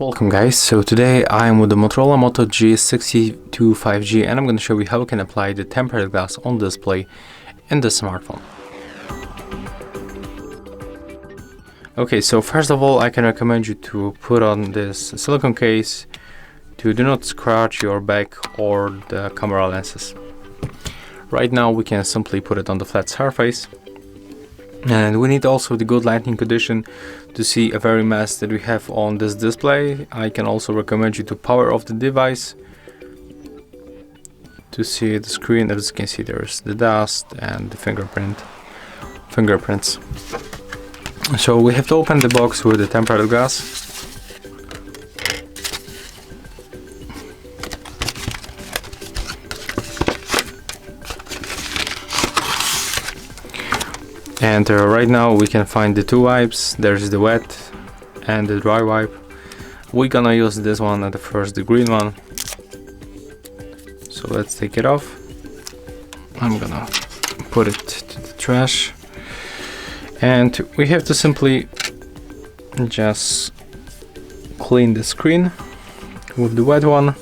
Welcome guys, so today I am with the Motorola Moto G62 5G and I'm going to show you how we can apply the tempered glass on display in the smartphone. Okay, so first of all I can recommend you to put on this silicone case to do not scratch your back or the camera lenses. Right now we can simply put it on the flat surface. And we need also the good lighting condition to see a very mess that we have on this display. I can also recommend you to power off the device to see the screen. As you can see, there's the dust and the fingerprints. So we have to open the box with the tempered glass. And right now we can find the two wipes. There's the wet and the dry wipe. We're gonna use this one at the first, the green one. So let's take it off. I'm gonna put it to the trash. And we have to simply just clean the screen with the wet one.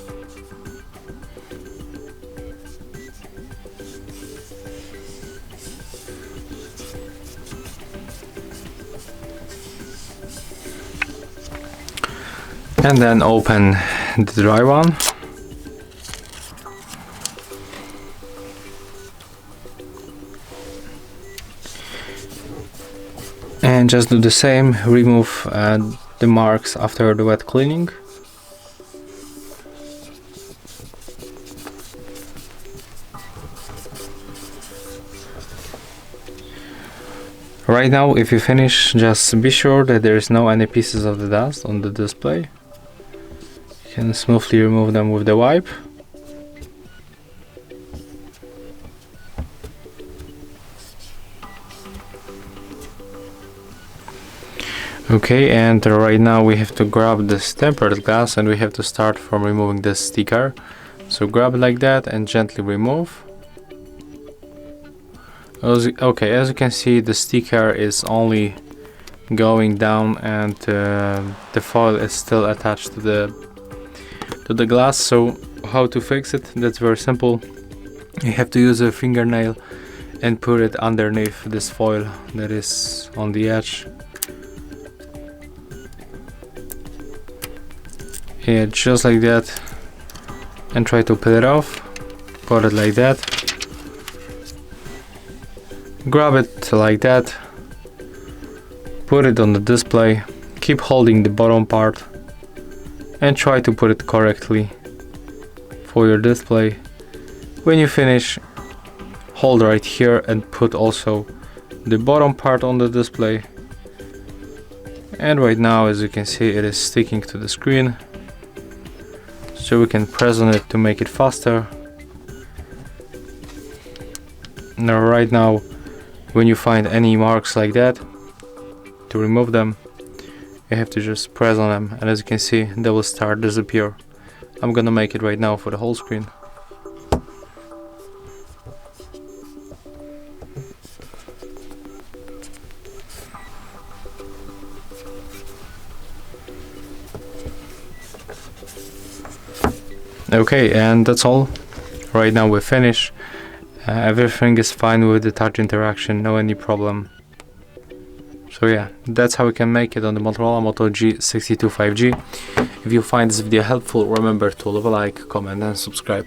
And then open the dry one. And just do the same, remove the marks after the wet cleaning. Right now, if you finish, just be sure that there is no any pieces of the dust on the display. You can smoothly remove them with the wipe. Okay, and right now we have to grab this tempered glass and we have to start from removing this sticker. So grab it like that and gently remove. Okay, as you can see, the sticker is only going down and the foil is still attached to the glass. So how to fix it? That's very simple. You have to use a fingernail and put it underneath this foil that is on the edge. Yeah, just like that, and try to peel it off. Put it like that. Grab it like that. Put it on the display. Keep holding the bottom part and try to put it correctly for your display. When you finish, hold right here and put also the bottom part on the display. And right now, as you can see, it is sticking to the screen. So we can press on it to make it faster. Now right now, when you find any marks like that, to remove them, you have to just press on them, and as you can see, they will start disappear. I'm gonna make it right now for the whole screen. Okay, and that's all. Right now we're finished. Everything is fine with the touch interaction, no any problem. So yeah, that's how we can make it on the Motorola Moto G62 5G. If you find this video helpful, remember to leave a like, comment and subscribe.